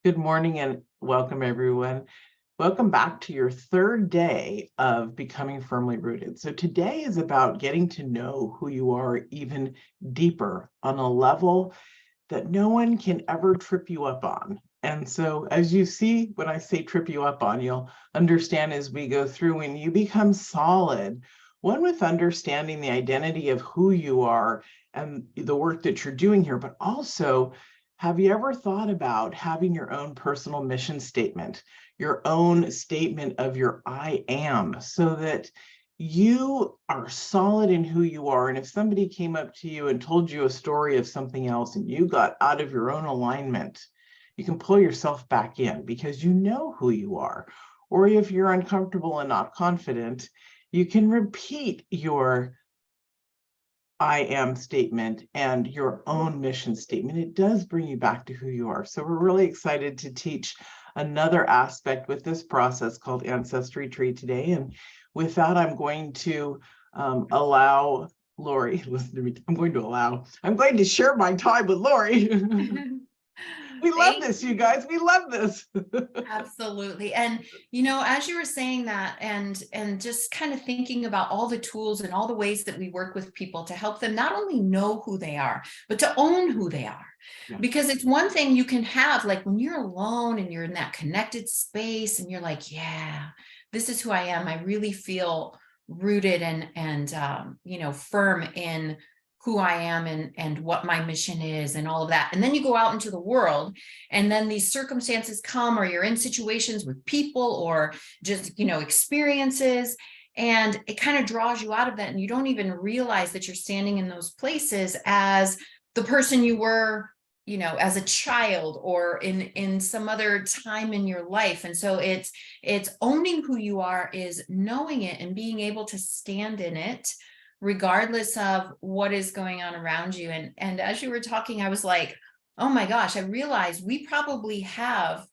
Good morning and welcome, everyone. Welcome back to your third day of becoming firmly rooted. So today is about getting to know who you are even deeper on a level that no one can ever trip you up on. And so as you see, when I say trip you up on, you'll understand as we go through, when you become solid, one with understanding the identity of who you are and the work that you're doing here, but also, have you ever thought about having your own personal mission statement, your own statement of your I am, so that you are solid in who you are? And if somebody came up to you and told you a story of something else and you got out of your own alignment, you can pull yourself back in because you know who you are. Or if you're uncomfortable and not confident, you can repeat your I am statement and your own mission statement. It does bring you back to who you are. So we're really excited to teach another aspect with this process called Ancestry Tree today. And with that, I'm going to allow Lori, listen to me, I'm going to share my time with Lori. We love this, you guys. We love this. Absolutely. And, as you were saying that and just kind of thinking about all the tools and all the ways that we work with people to help them not only know who they are, but to own who they are. Yeah. Because it's one thing you can have, like when you're alone and you're in that connected space and you're like, yeah, this is who I am. I really feel rooted and firm in who I am and what my mission is and all of that. And then you go out into the world and then these circumstances come, or you're in situations with people or just, experiences, and it kind of draws you out of that. And you don't even realize that you're standing in those places as the person you were, as a child or in some other time in your life. And so it's owning who you are, is knowing it and being able to stand in it regardless of what is going on around you. And as you were talking, I was like, oh my gosh, I realized we probably have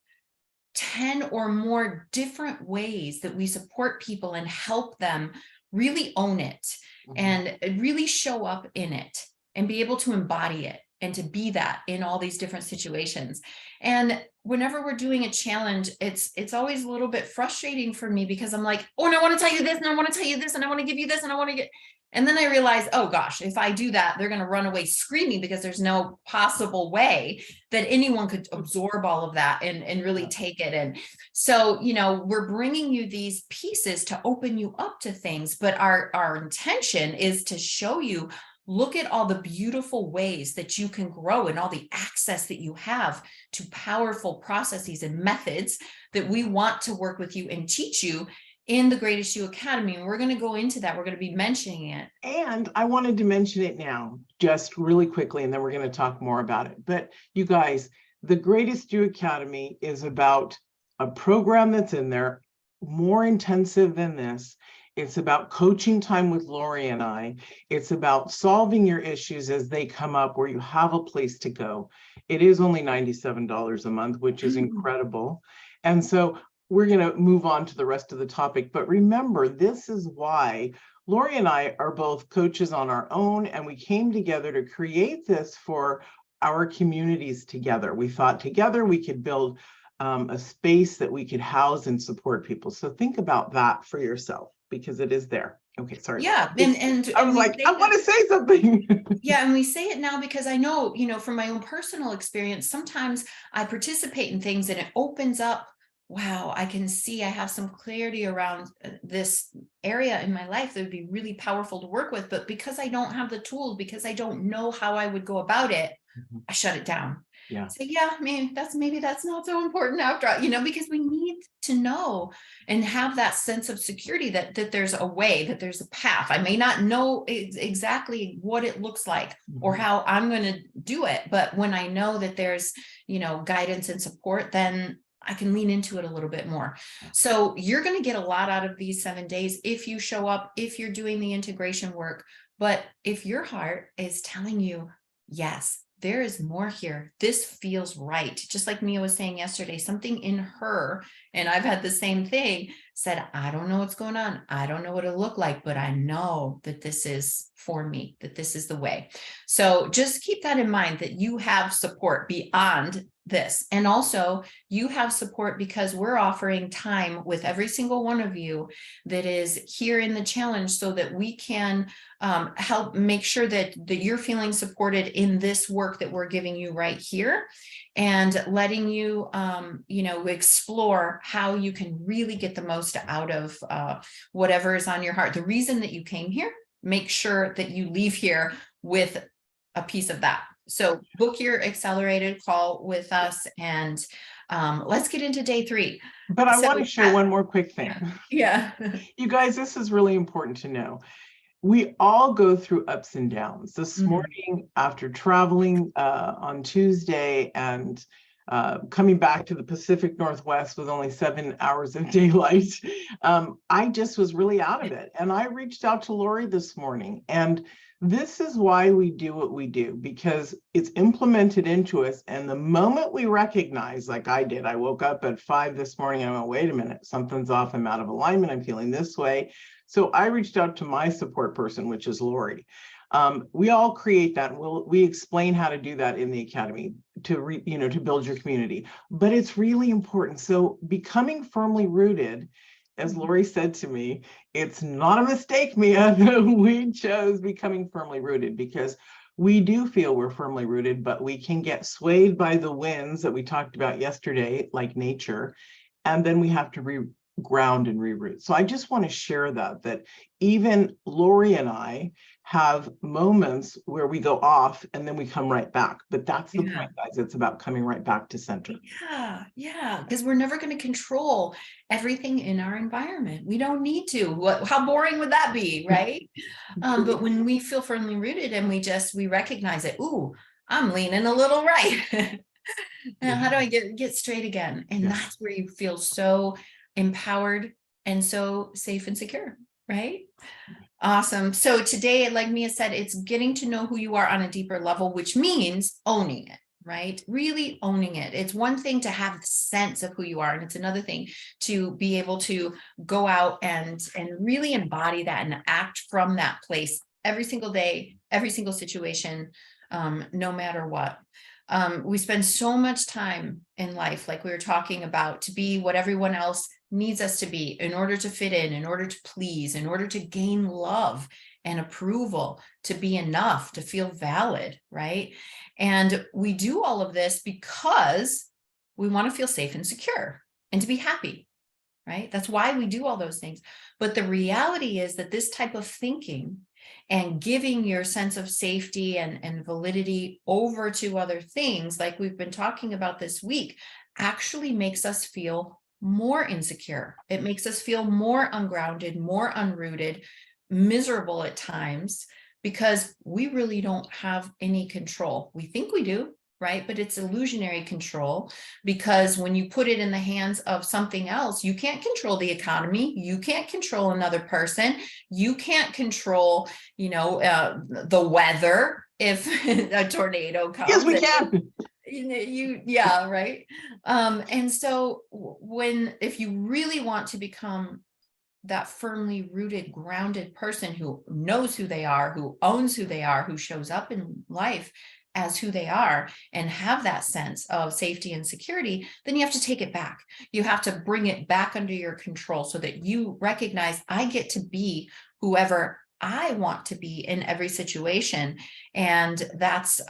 10 or more different ways that we support people and help them really own it and really show up in it and be able to embody it and to be that in all these different situations. And whenever we're doing a challenge, it's always a little bit frustrating for me because I'm like, oh, and I want to tell you this, and I want to tell you this, and I want to give you this, and I want to get. And then I realized, oh gosh, if I do that, they're going to run away screaming because there's no possible way that anyone could absorb all of that and really take it. And so, we're bringing you these pieces to open you up to things, but our intention is to show you, look at all the beautiful ways that you can grow and all the access that you have to powerful processes and methods that we want to work with you and teach you in the Greatest You Academy. And we're going to go into that. We're going to be mentioning it. And I wanted to mention it now, just really quickly, and then we're going to talk more about it. But you guys, the Greatest You Academy is about a program that's in there, more intensive than this. It's about coaching time with Lori and I. It's about solving your issues as they come up, where you have a place to go. It is only $97 a month, which is incredible. And so we're going to move on to the rest of the topic. But remember, this is why Lori and I are both coaches on our own, and we came together to create this for our communities together. We thought together we could build a space that we could house and support people. So think about that for yourself, because it is there. Okay, sorry. Yeah. And I was like, I want to say something. Yeah. And we say it now because I know, from my own personal experience, sometimes I participate in things and it opens up, wow, I can see I have some clarity around this area in my life that would be really powerful to work with. But because I don't have the tools, because I don't know how I would go about it, I shut it down. Yeah. So yeah, I mean, maybe that's not so important after all, because we need to know and have that sense of security that there's a way, that there's a path. I may not know exactly what it looks like or how I'm going to do it, but when I know that there's, guidance and support, then I can lean into it a little bit more. So you're going to get a lot out of these 7 days if you show up, if you're doing the integration work. But if your heart is telling you, yes, there is more here, this feels right. Just like Mia was saying yesterday, something in her, and I've had the same thing, said, I don't know what's going on. I don't know what it'll look like, but I know that this is for me, that this is the way. So just keep that in mind, that you have support beyond this. And also you have support because we're offering time with every single one of you that is here in the challenge so that we can help make sure that you're feeling supported in this work that we're giving you right here, and letting you, explore how you can really get the most out of whatever is on your heart. The reason that you came here, make sure that you leave here with a piece of that. So book your accelerated call with us, and let's get into day 3. But I want to share one more quick thing. Yeah. You guys, this is really important to know. We all go through ups and downs. This morning, after traveling on Tuesday and coming back to the Pacific Northwest with only 7 hours of daylight, I just was really out of it. And I reached out to Lori this morning. And this is why we do what we do, because it's implemented into us. And the moment we recognize, like I did, I woke up at 5 this morning. I went, wait a minute, something's off. I'm out of alignment. I'm feeling this way. So I reached out to my support person, which is Lori. We all create that. We explain how to do that in the academy to build your community. But it's really important. So becoming firmly rooted, as Lori said to me, it's not a mistake, Mia, that we chose becoming firmly rooted, because we do feel we're firmly rooted, but we can get swayed by the winds that we talked about yesterday, like nature, and then we have to ground and reroute. So I just want to share that even Lori and I have moments where we go off and then we come right back. But that's the point, guys. It's about coming right back to center. Yeah, because we're never going to control everything in our environment. We don't need to. How boring would that be, right? But when we feel firmly rooted and we recognize it, ooh, I'm leaning a little right. And how do I get straight again? And that's where you feel so empowered and so safe and secure, right? Awesome. So today, like Mia said, it's getting to know who you are on a deeper level, which means owning it, right? Really owning it. It's one thing to have the sense of who you are, and it's another thing to be able to go out and really embody that and act from that place every single day, every single situation, no matter what. We spend so much time in life, like we were talking about, to be what everyone else needs us to be in order to fit in order to please, in order to gain love and approval, to be enough, to feel valid, right? And we do all of this because we want to feel safe and secure and to be happy, right? That's why we do all those things. But the reality is that this type of thinking and giving your sense of safety and validity over to other things, like we've been talking about this week, actually makes us feel more insecure. It makes us feel more ungrounded, more unrooted, miserable at times, because we really don't have any control. We think we do, right? But it's illusionary control, because when you put it in the hands of something else, you can't control the economy. You can't control another person. You can't control, the weather. If a tornado comes. Yes, we can. Right. And so if you really want to become that firmly rooted, grounded person who knows who they are, who owns who they are, who shows up in life as who they are, and have that sense of safety and security, then you have to take it back. You have to bring it back under your control so that you recognize, I get to be whoever I want to be in every situation. And that's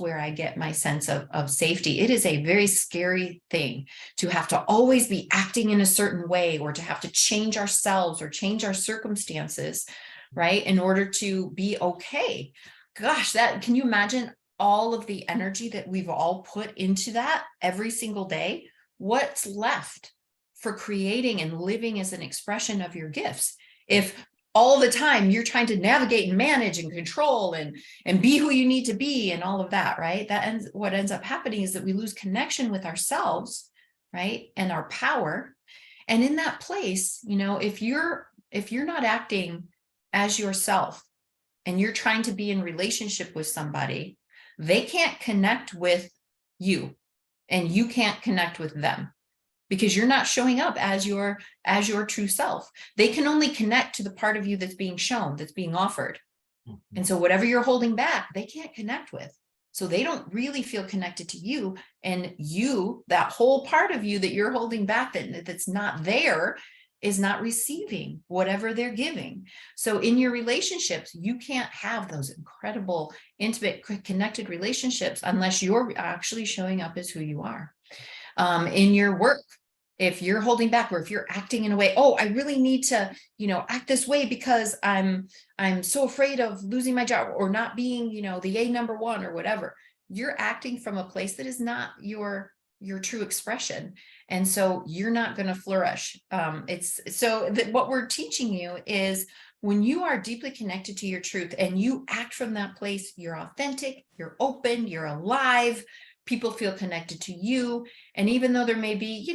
where I get my sense of safety. It is a very scary thing to have to always be acting in a certain way, or to have to change ourselves or change our circumstances, right, in order to be okay. Gosh, can you imagine all of the energy that we've all put into that every single day? What's left for creating and living as an expression of your gifts if all the time you're trying to navigate and manage and control and be who you need to be and all of that, right? What ends up happening is that we lose connection with ourselves, right, and our power. And in that place, if you're not acting as yourself and you're trying to be in relationship with somebody, they can't connect with you and you can't connect with them, because you're not showing up as your true self. They can only connect to the part of you that's being shown, that's being offered. And so whatever you're holding back, they can't connect with. So they don't really feel connected to you, and you, that whole part of you that you're holding back, that's not there, is not receiving whatever they're giving. So in your relationships, you can't have those incredible, intimate, connected relationships unless you're actually showing up as who you are. In your work, if you're holding back, or if you're acting in a way, oh, I really need to, act this way because I'm so afraid of losing my job or not being, the A number one or whatever, you're acting from a place that is not your true expression. And so you're not going to flourish. It's so that what we're teaching you is, when you are deeply connected to your truth and you act from that place, you're authentic, you're open, you're alive, people feel connected to you. And even though there may be,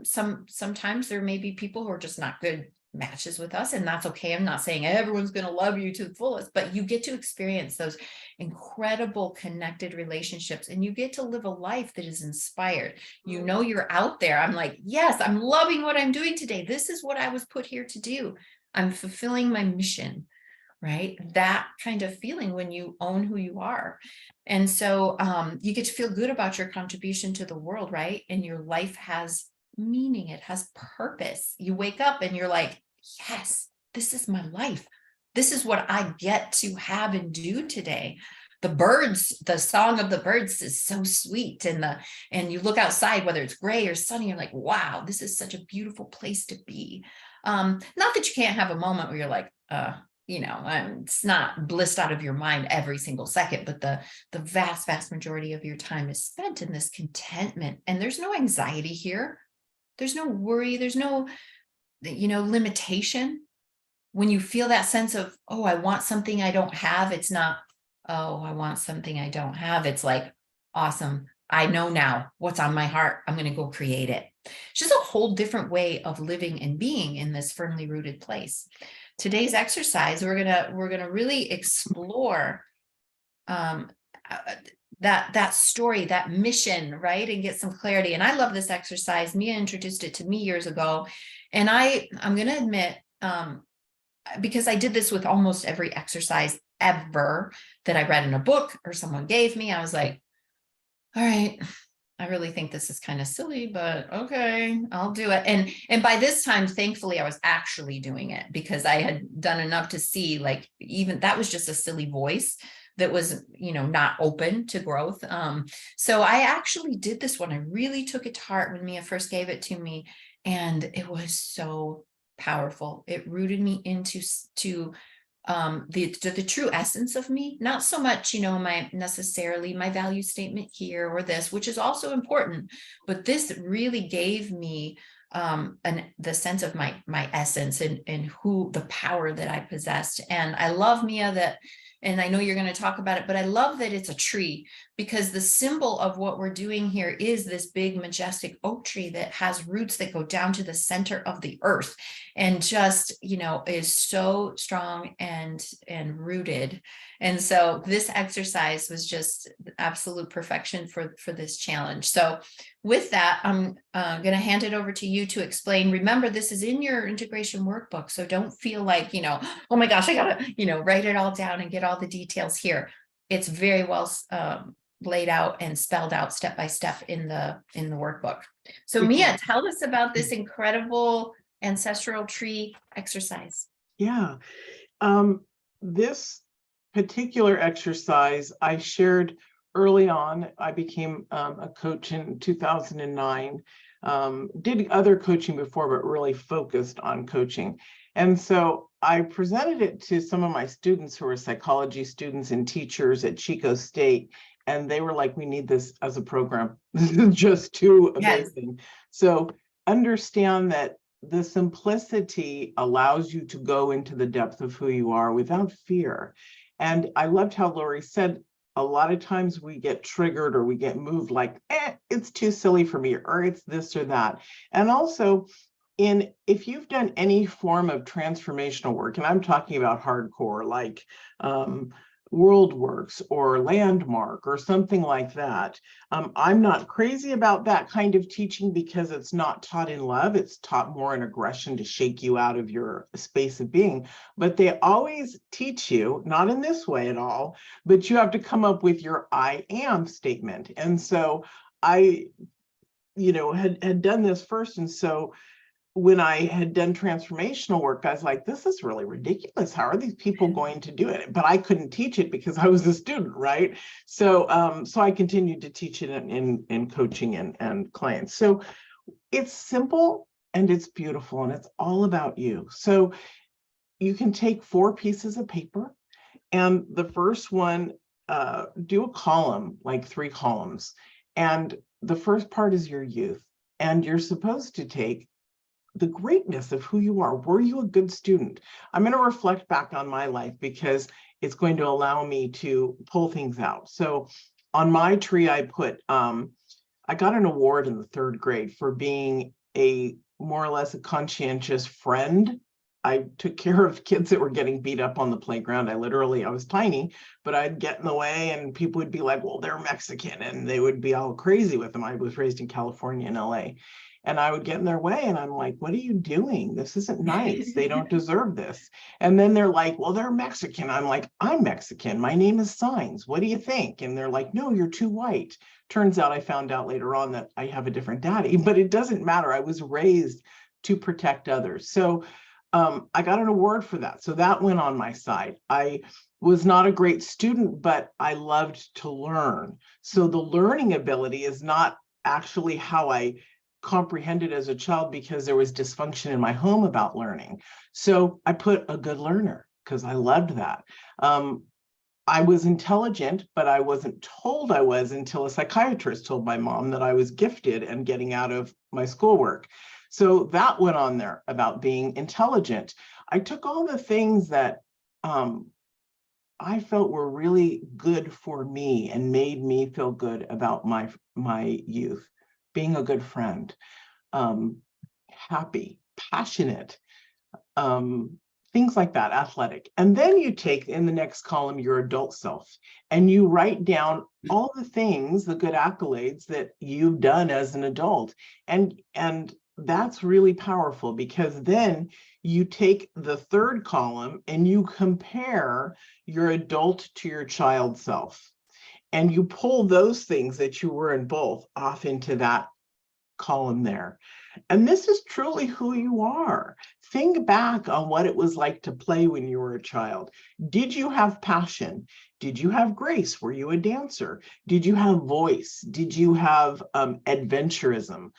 sometimes there may be people who are just not good matches with us, and that's okay. I'm not saying everyone's going to love you to the fullest, but you get to experience those incredible connected relationships, and you get to live a life that is inspired. You're out there. I'm like, yes, I'm loving what I'm doing today. This is what I was put here to do. I'm fulfilling my mission, right? That kind of feeling when you own who you are. And so you get to feel good about your contribution to the world, right? And your life has meaning, it has purpose. You wake up and you're like, yes, this is my life. This is what I get to have and do today. The birds, the song of the birds is so sweet. And you look outside, whether it's gray or sunny, you're like, wow, this is such a beautiful place to be. Not that you can't have a moment where you're like, it's not blissed out of your mind every single second, but the vast majority of your time is spent in this contentment. And there's no anxiety here. There's no worry. There's no, limitation. When you feel that sense of, oh, I want something I don't have, it's not, oh, I want something I don't have. It's like, awesome. I know now what's on my heart. I'm going to go create it. It's just a whole different way of living and being in this firmly rooted place. Today's exercise, we're gonna really explore that story, that mission, right, and get some clarity. And I love this exercise. Mia introduced it to me years ago, and I'm gonna admit, because I did this with almost every exercise ever that I read in a book or someone gave me, I was like, all right, I really think this is kind of silly, but okay, I'll do it. And by this time, thankfully, I was actually doing it, because I had done enough to see, like, even that was just a silly voice that was, not open to growth. So I actually did this one. I really took it to heart when Mia first gave it to me, and it was so powerful. It rooted me into the true essence of me, not so much, my value statement here or this, which is also important, but this really gave me the sense of my essence and who, the power that I possessed. And I love, Mia, that, and I know you're going to talk about it, but I love that it's a tree, because the symbol of what we're doing here is this big, majestic oak tree that has roots that go down to the center of the earth, and just, is so strong and rooted. And so this exercise was just absolute perfection for this challenge. So with that, I'm going to hand it over to you to explain. Remember, this is in your integration workbook, so don't feel like, oh my gosh, I gotta, write it all down and get all the details here. It's very well laid out and spelled out step by step in the workbook. So Mia, tell us about this incredible ancestral tree exercise. Yeah. This particular exercise I shared early on. I became a coach in 2009. Did other coaching before, but really focused on coaching. And so I presented it to some of my students who were psychology students and teachers at Chico State. And they were like, we need this as a program. This is just too amazing. Yes. So understand that the simplicity allows you to go into the depth of who you are without fear. And I loved how Lori said, a lot of times we get triggered or we get moved like, it's too silly for me, or it's this or that. And also, if you've done any form of transformational work, and I'm talking about hardcore, like WorldWorks or Landmark or something like that. I'm not crazy about that kind of teaching because it's not taught in love. It's taught more in aggression to shake you out of your space of being. But they always teach you, not in this way at all, but you have to come up with your I am statement. And so I, had done this first. And so when I had done transformational work, I was like, this is really ridiculous. How are these people going to do it? But I couldn't teach it because I was a student, right? So I continued to teach it in coaching and clients. So it's simple and it's beautiful and it's all about you. So you can take 4 pieces of paper, and the first one, do a column, like 3 columns. And the first part is your youth. And you're supposed to take the greatness of who you are. Were you a good student? I'm going to reflect back on my life because it's going to allow me to pull things out. So on my tree, I put, I got an award in the 3rd grade for being a more or less a conscientious friend. I took care of kids that were getting beat up on the playground. I was tiny, but I'd get in the way and people would be like, well, they're Mexican, and they would be all crazy with them. I was raised in California and LA. And I would get in their way and I'm like, what are you doing? This isn't nice. They don't deserve this. And then they're like, well, they're Mexican. I'm like, I'm Mexican. My name is Signs. What do you think? And they're like, no, you're too white. Turns out I found out later on that I have a different daddy, but it doesn't matter. I was raised to protect others. So I got an award for that. So that went on my side. I was not a great student, but I loved to learn. So the learning ability is not actually how I comprehended as a child because there was dysfunction in my home about learning. So I put a good learner because I loved that. I was intelligent, but I wasn't told I was until a psychiatrist told my mom that I was gifted and getting out of my schoolwork. So that went on there about being intelligent. I took all the things that I felt were really good for me and made me feel good about my youth, being a good friend, happy, passionate, things like that, athletic. And then you take in the next column your adult self and you write down all the things, the good accolades that you've done as an adult. And that's really powerful because then you take the 3rd column and you compare your adult to your child self. And you pull those things that you were in both off into that column there. And this is truly who you are. Think back on what it was like to play when you were a child. Did you have passion? Did you have grace? Were you a dancer? Did you have voice? Did you have adventurism?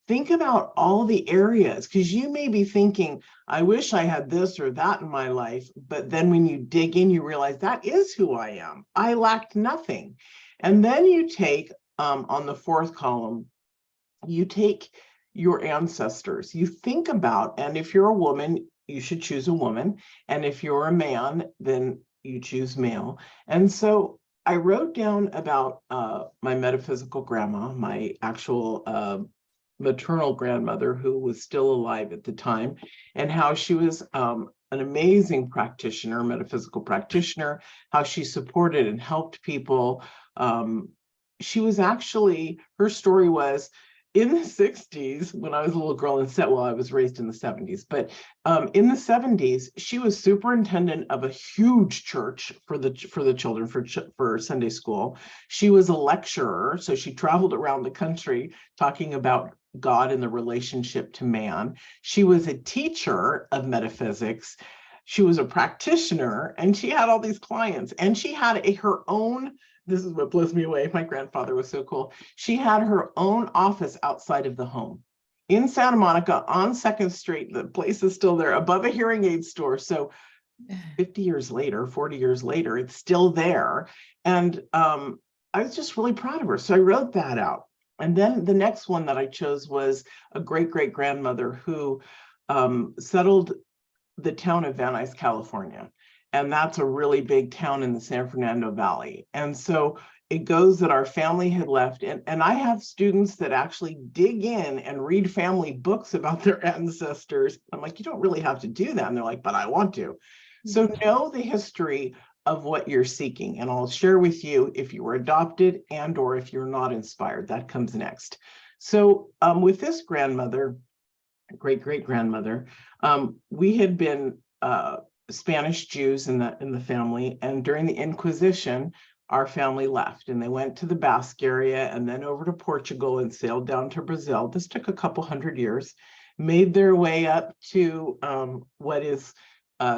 Think about all the areas, because you may be thinking, I wish I had this or that in my life. But then when you dig in, you realize that is who I am. I lacked nothing. And then you take on the 4th column, you take your ancestors. You think about, and if you're a woman, you should choose a woman. And if you're a man, then you choose male. And so I wrote down about my metaphysical grandma, my actual maternal grandmother, who was still alive at the time, and how she was an amazing practitioner, metaphysical practitioner, how she supported and helped people. She was actually, her story was, in the 60s, when I was a little girl and well, I was raised in the 70s, but in the 70s, she was superintendent of a huge church for the children, for Sunday school. She was a lecturer, so she traveled around the country talking about God and the relationship to man. She was a teacher of metaphysics. She was a practitioner, and she had all these clients, and she had her own. This is what blows me away. My grandfather was so cool. She had her own office outside of the home in Santa Monica on 2nd Street. The place is still there above a hearing aid store. So 50 years later, 40 years later, it's still there. And I was just really proud of her. So I wrote that out. And then the next one that I chose was a great-great-grandmother who settled the town of Van Nuys, California. And that's a really big town in the San Fernando Valley. And so it goes that our family had left. And I have students that actually dig in and read family books about their ancestors. I'm like, you don't really have to do that. And they're like, but I want to. So know the history of what you're seeking. And I'll share with you if you were adopted and or if you're not inspired. That comes next. So with this grandmother, great-great-grandmother, we had been Spanish Jews in the family, and during the Inquisition, our family left and they went to the Basque area and then over to Portugal and sailed down to Brazil. This took a couple hundred years, made their way up to what is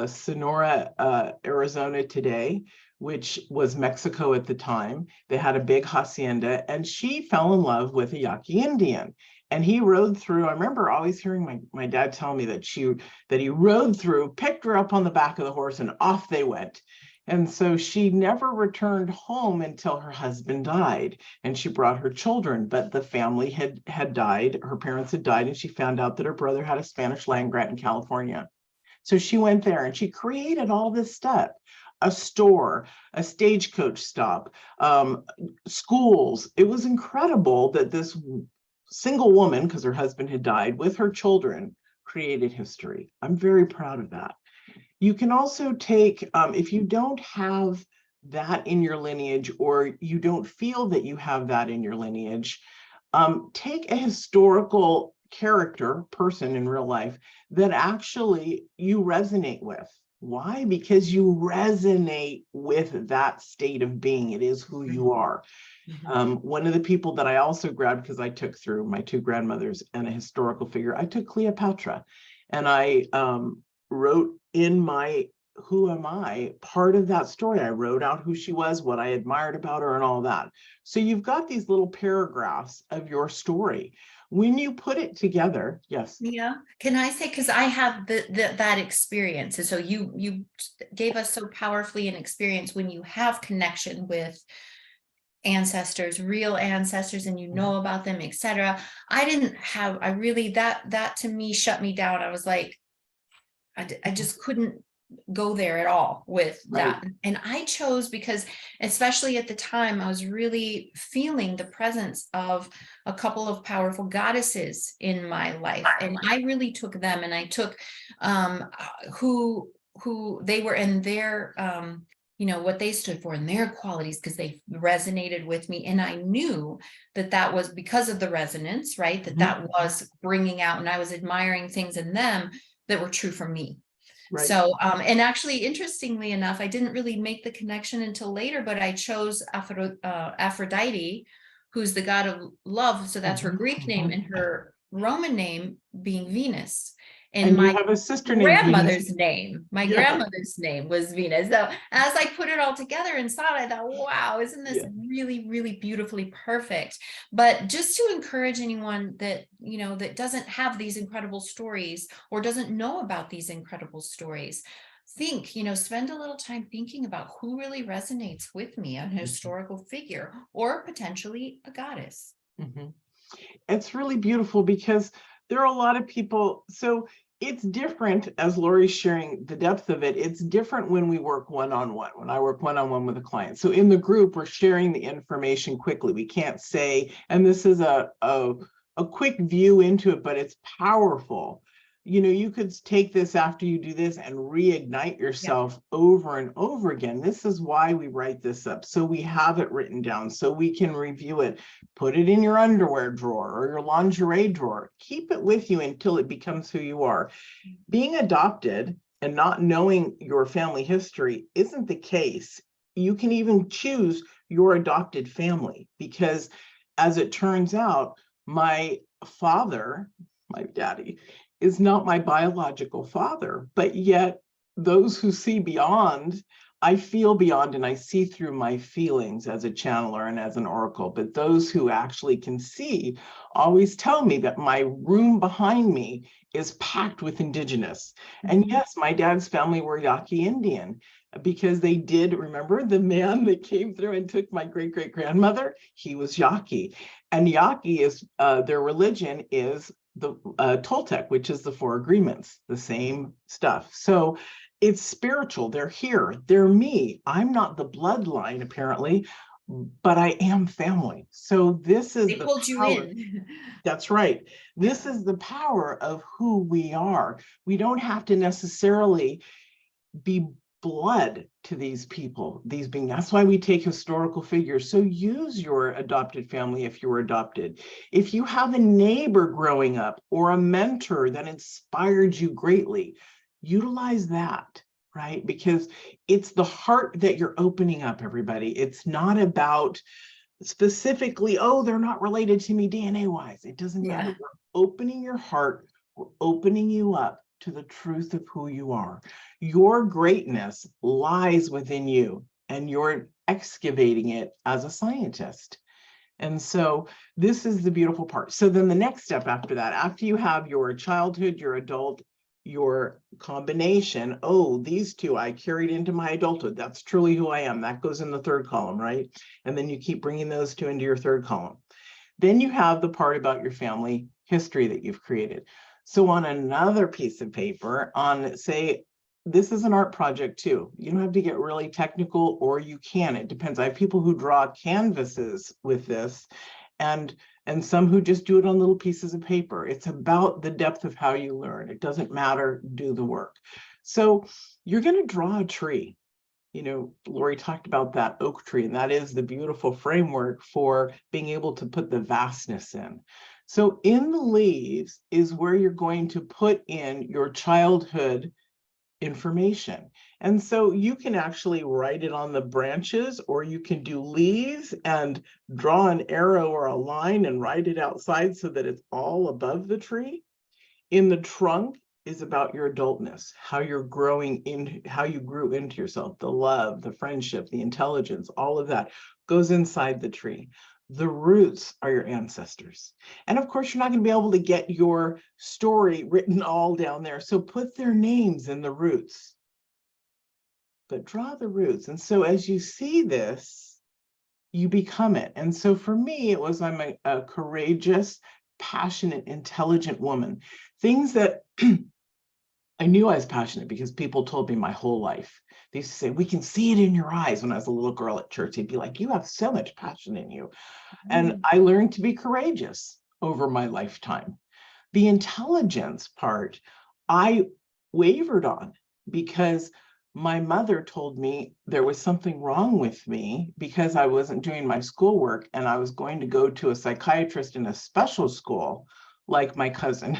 Sonora, Arizona today, which was Mexico at the time. They had a big hacienda, and she fell in love with a Yaqui Indian. And he rode through. I remember always hearing my dad tell me that he rode through, picked her up on the back of the horse, and off they went. And so she never returned home until her husband died, and she brought her children. But the family had died. Her parents had died, and she found out that her brother had a Spanish land grant in California. So she went there and she created all this stuff: a store, a stagecoach stop, schools. It was incredible that this single woman, because her husband had died, with her children, created history. I'm very proud of that. You can also take, if you don't have that in your lineage, or you don't feel that you have that in your lineage, take a historical character, person in real life that actually you resonate with. Why? Because you resonate with that state of being. It is who you are. One of the people that I also grabbed, because I took through my two grandmothers and a historical figure, I took Cleopatra, and I wrote in my who am I part of that story. I wrote out who she was, what I admired about her, and all that. So you've got these little paragraphs of your story. When you put it together, yes. Yeah. Can I say, because I have that experience. And so you gave us so powerfully an experience when you have connection with ancestors, real ancestors, and you know about them, etc. I really, that to me shut me down. I was like, I just couldn't go there at all with that. And I chose, because especially at the time, I was really feeling the presence of a couple of powerful goddesses in my life. And I really took them, and I took who they were and their what they stood for and their qualities, because they resonated with me. And I knew that was because of the resonance, right? That was bringing out, and I was admiring things in them that were true for me. Right. So, and actually, interestingly enough, I didn't really make the connection until later, but I chose Aphrodite, who's the god of love. So that's her Greek name, and her Roman name being Venus. And you have a sister named grandmother's name. My grandmother's name was Venus. So as I put it all together and saw it, I thought, wow, isn't this really, really beautifully perfect? But just to encourage anyone that, that doesn't have these incredible stories or doesn't know about these incredible stories, think, spend a little time thinking about who really resonates with me, a historical figure or potentially a goddess. It's really beautiful, because there are a lot of people. So it's different, as Lori's sharing the depth of it. It's different when we work one-on-one, when I work one-on-one with a client. So in the group, we're sharing the information quickly. We can't say, and this is a quick view into it, but it's powerful. You could take this after you do this and reignite yourself over and over again. This is why we write this up. So we have it written down so we can review it, put it in your underwear drawer or your lingerie drawer. Keep it with you until it becomes who you are. Being adopted and not knowing your family history isn't the case. You can even choose your adopted family, because as it turns out, my father, my daddy, is not my biological father, but yet those who see beyond, I feel beyond, and I see through my feelings as a channeler and as an oracle. But those who actually can see always tell me that my room behind me is packed with indigenous. And yes, my dad's family were Yaqui Indian, because they did, remember the man that came through and took my great-great-grandmother? He was Yaqui. And Yaqui is, their religion is the Toltec, which is the Four Agreements, the same stuff. So it's spiritual. They're here. They're me. I'm not the bloodline, apparently, but I am family. So this is the pulled you in. That's right. This is the power of who we are. We don't have to necessarily be blood to these people, these beings. That's why we take historical figures. So use your adopted family if you were adopted. If you have a neighbor growing up or a mentor that inspired you greatly, utilize that, right? Because it's the heart that you're opening up, everybody. It's not about specifically, oh, they're not related to me DNA wise. It doesn't matter. Yeah. We're opening your heart, we're opening you up to the truth of who you are. Your greatness lies within you, and you're excavating it as a scientist. And so this is the beautiful part. So then the next step after that, after you have your childhood, your adult, your combination, oh, these two I carried into my adulthood. That's truly who I am. That goes in the third column, right? And then you keep bringing those two into your third column. Then you have the part about your family history that you've created. So on another piece of paper, on say, this is an art project too. You don't have to get really technical, or you can. It depends. I have people who draw canvases with this, and some who just do it on little pieces of paper. It's about the depth of how you learn. It doesn't matter, do the work. So you're going to draw a tree. You know, Lori talked about that oak tree, and that is the beautiful framework for being able to put the vastness in. So in the leaves is where you're going to put in your childhood information. And so you can actually write it on the branches, or you can do leaves and draw an arrow or a line and write it outside so that it's all above the tree. In the trunk is about your adultness, how you're growing in, how you grew into yourself, the love, the friendship, the intelligence, all of that goes inside the tree. The roots are your ancestors. And of course, you're not going to be able to get your story written all down there. So put their names in the roots, but draw the roots. And so as you see this, you become it. And so for me, it was I'm a courageous, passionate, intelligent woman. Things that I knew I was passionate because people told me my whole life. They used to say, we can see it in your eyes. When I was a little girl at church, they'd be like, you have so much passion in you. And I learned to be courageous over my lifetime. The intelligence part, I wavered on because my mother told me there was something wrong with me because I wasn't doing my schoolwork, and I was going to go to a psychiatrist in a special school like my cousin.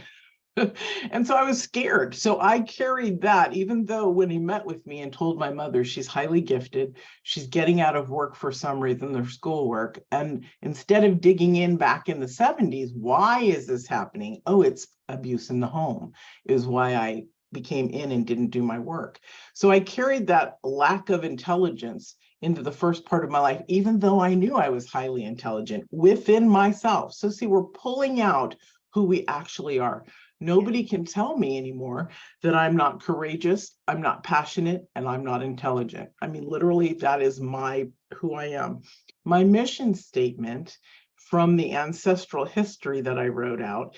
And so I was scared. So I carried that, even though when he met with me and told my mother she's highly gifted, she's getting out of work for some reason, their schoolwork. And instead of digging in back in the 70s, why is this happening? Oh, it's abuse in the home is why I became in and didn't do my work. So I carried that lack of intelligence into the first part of my life, even though I knew I was highly intelligent within myself. So see, we're pulling out who we actually are. Nobody can tell me anymore that I'm not courageous, I'm not passionate, and I'm not intelligent. I mean, literally, that is who I am. My mission statement from the ancestral history that I wrote out,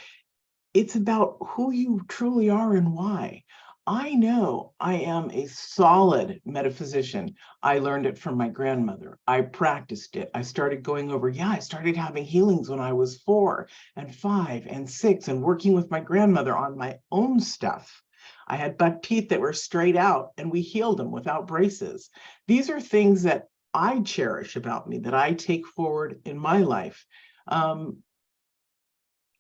it's about who you truly are and why. I know I am a solid metaphysician. I learned it from my grandmother. I practiced it. I started going over, I started having healings when I was 4 and 5 and 6 and working with my grandmother on my own stuff. I had buck teeth that were straight out, and we healed them without braces. These are things that I cherish about me, that I take forward in my life.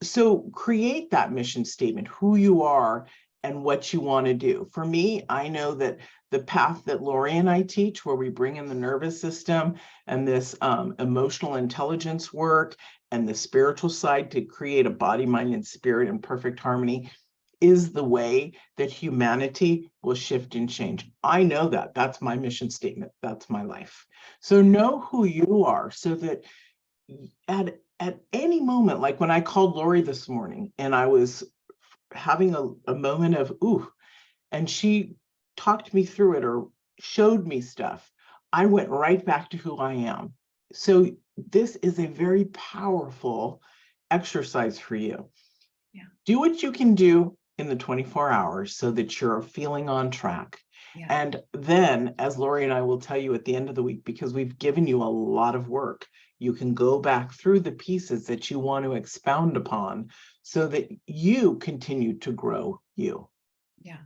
So create that mission statement, who you are and what you want to do. For me, I know that the path that Lori and I teach, where we bring in the nervous system and this emotional intelligence work and the spiritual side to create a body, mind, and spirit in perfect harmony, is the way that humanity will shift and change. I know that. That's my mission statement. That's my life. So know who you are, so that at any moment, like when I called Lori this morning and I was having a moment of, ooh, and she talked me through it or showed me stuff, I went right back to who I am. So this is a very powerful exercise for you. Yeah. Do what you can do in the 24 hours so that you're feeling on track. Yeah. And then, as Lori and I will tell you at the end of the week, because we've given you a lot of work, you can go back through the pieces that you want to expound upon so that you continue to grow you. Yeah.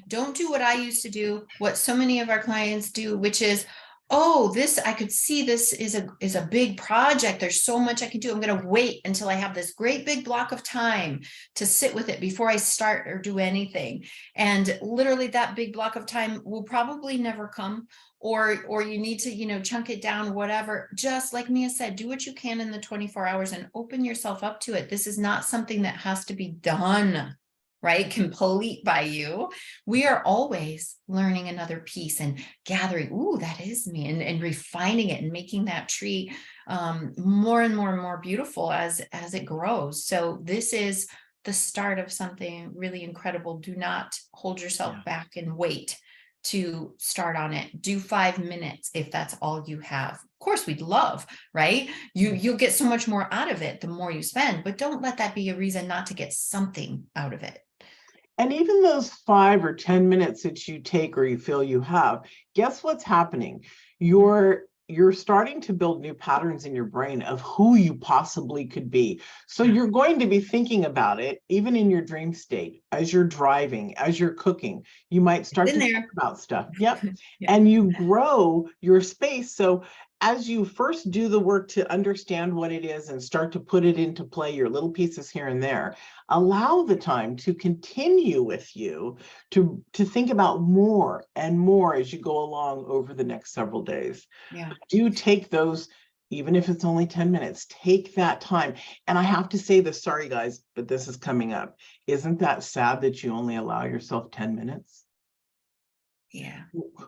Don't do what I used to do, what so many of our clients do, which is, oh, this, I could see this is a big project. There's so much I can do. I'm going to wait until I have this great big block of time to sit with it before I start or do anything. And literally that big block of time will probably never come, or you need to, chunk it down, whatever. Just like Mia said, do what you can in the 24 hours and open yourself up to it. This is not something that has to be done, right, complete by you. We are always learning another piece and gathering, ooh, that is me, and refining it and making that tree more and more and more beautiful as it grows. So this is the start of something really incredible. Do not hold yourself back and wait to start on it. Do 5 minutes if that's all you have. Of course, we'd love, right? You'll get so much more out of it the more you spend, but don't let that be a reason not to get something out of it. And even those 5 or 10 minutes that you take or you feel you have, guess what's happening? You're starting to build new patterns in your brain of who you possibly could be. So you're going to be thinking about it, even in your dream state, as you're driving, as you're cooking. You might start to think about stuff. Yep. Yeah. And you grow your space. So as you first do the work to understand what it is and start to put it into play, your little pieces here and there, allow the time to continue with you to think about more and more as you go along over the next several days. Yeah. Do take those, even if it's only 10 minutes, take that time. And I have to say this, sorry guys, but this is coming up. Isn't that sad that you only allow yourself 10 minutes? Yeah.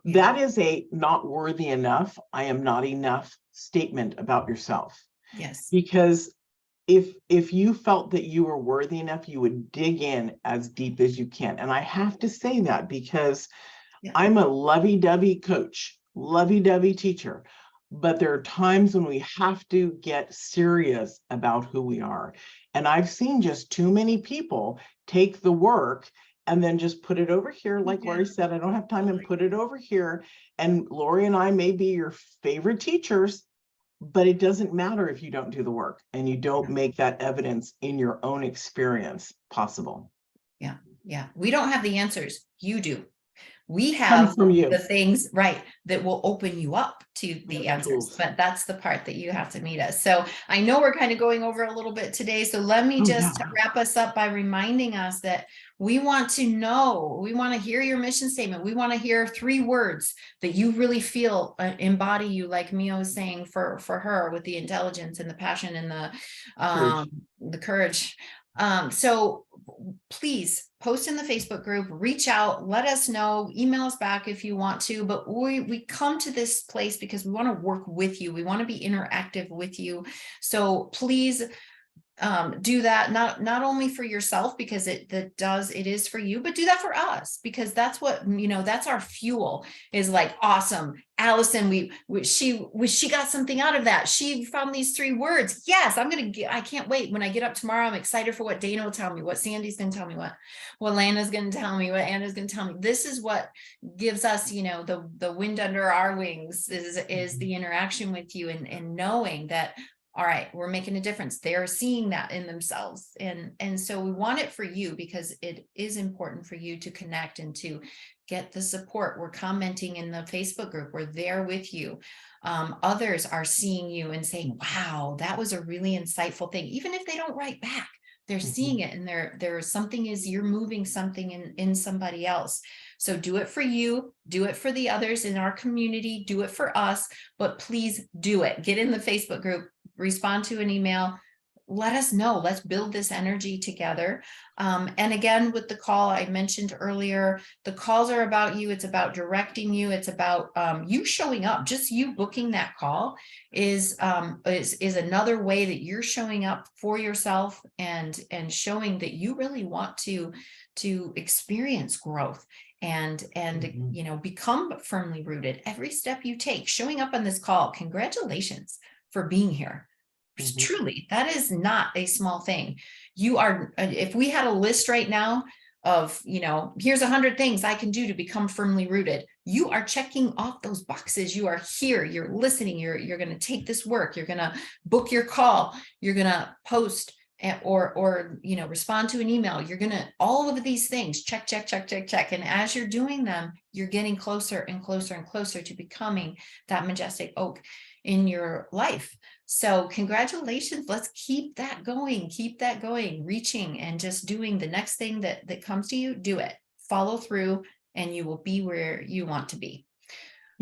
That is a not worthy enough, I am not enough statement about yourself. Yes. Because if you felt that you were worthy enough, you would dig in as deep as you can. And I have to say that because I'm a lovey-dovey coach, lovey-dovey teacher, but there are times when we have to get serious about who we are. And I've seen just too many people take the work and then just put it over here. Like Lori said, I don't have time, and put it over here. And Lori and I may be your favorite teachers, but it doesn't matter if you don't do the work and you don't make that evidence in your own experience possible. Yeah. Yeah. We don't have the answers. You do. We Comes have from you. the things, right, that will open you up to the answers, Tools. but that's the part that you have to meet us. So I know we're kind of going over a little bit today. So let me just wrap us up by reminding us that we want to know, we want to hear your mission statement. We want to hear 3 words that you really feel embody you, like Mia was saying for her, with the intelligence and the passion and the courage. So please post in the Facebook group, reach out, let us know, email us back if you want to, but we come to this place because we want to work with you. We want to be interactive with you. So please do that, not only for yourself, because it is for you, but do that for us, because that's what, that's our fuel, is like, awesome, Allison, she got something out of that. She found these 3 words. Yes, I can't wait. When I get up tomorrow, I'm excited for what Dana will tell me, what Sandy's going to tell me, what Lana's going to tell me, what Anna's going to tell me. This is what gives us, the wind under our wings, is the interaction with you, and knowing that, all right, we're making a difference. They're seeing that in themselves. And so we want it for you, because it is important for you to connect and to get the support. We're commenting in the Facebook group. We're there with you. Others are seeing you and saying, wow, that was a really insightful thing. Even if they don't write back, they're seeing it, and there's something, you're moving something in somebody else. So do it for you, do it for the others in our community, do it for us, but please do it. Get in the Facebook group, respond to an email, let us know. Let's build this energy together. And again, with the call I mentioned earlier, the calls are about you. It's about directing you. It's about you showing up. Just you booking that call is another way that you're showing up for yourself, and showing that you really want to experience growth and become firmly rooted. Every step you take, showing up on this call, congratulations for being here. Truly, that is not a small thing. You are, if we had a list right now of, here's 100 things I can do to become firmly rooted, you are checking off those boxes. You are here, you're listening, you're going to take this work, you're going to book your call, you're going to post or respond to an email. You're going to, all of these things, check, check, check, check, check. And as you're doing them, you're getting closer and closer and closer to becoming that majestic oak in your life. So congratulations. Let's keep that going, reaching and just doing the next thing that comes to you. Do it, follow through, and you will be where you want to be.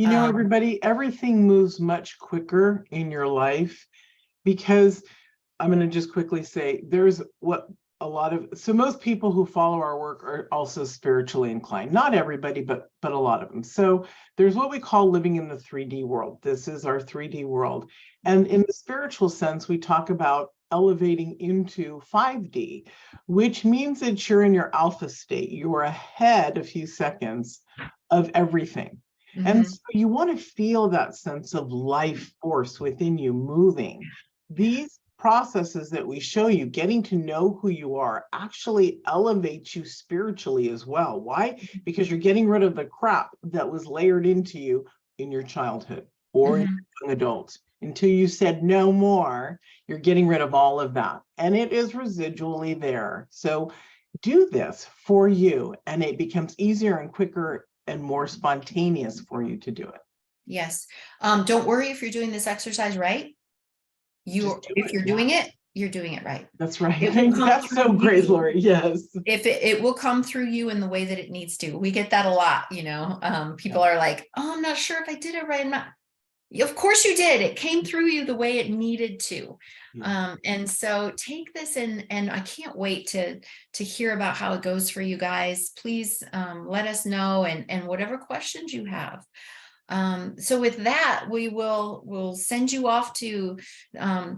Everybody, everything moves much quicker in your life because I'm going to just quickly say there's so most people who follow our work are also spiritually inclined. Not everybody, but a lot of them. So there's what we call living in the 3D world. This is our 3D world. And in the spiritual sense, we talk about elevating into 5D, which means that you're in your alpha state. You're ahead a few seconds of everything. And so you want to feel that sense of life force within you moving. These processes that we show you, getting to know who you are, actually elevates you spiritually as well. Why? Because you're getting rid of the crap that was layered into you in your childhood or in young adults. Until you said no more, you're getting rid of all of that. And it is residually there. So do this for you, and it becomes easier and quicker and more spontaneous for you to do it. Yes. Don't worry if you're doing this exercise right. If you're doing it, you're doing it right. That's right. That's so great, Lori. Yes. If it will come through you in the way that it needs to. We get that a lot, people are like, oh, I'm not sure if I did it right. I'm not. Of course you did. It came through you the way it needed to. And so take this and I can't wait to hear about how it goes for you guys. Please let us know and whatever questions you have. So with that, we'll send you off to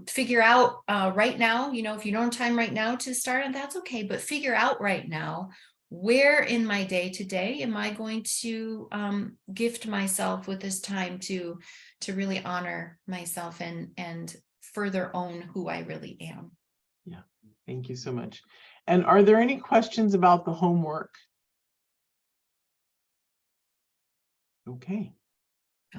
figure out right now, if you don't have time right now to start, and that's okay, but figure out right now, where in my day to day am I going to gift myself with this time to really honor myself and further own who I really am. Yeah, thank you so much. And are there any questions about the homework? Okay.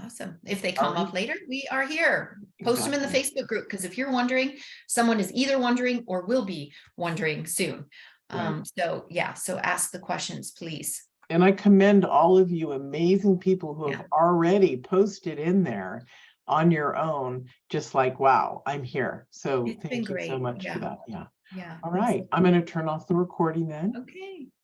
Awesome. If they come up later, we are here. Post them in the Facebook group, because if you're wondering, someone is either wondering or will be wondering soon. So yeah, so ask the questions, please. And I commend all of you amazing people who have already posted in there on your own, just like, wow, I'm here. So thank you so much for that. Yeah. All right. I'm going to turn off the recording then. Okay.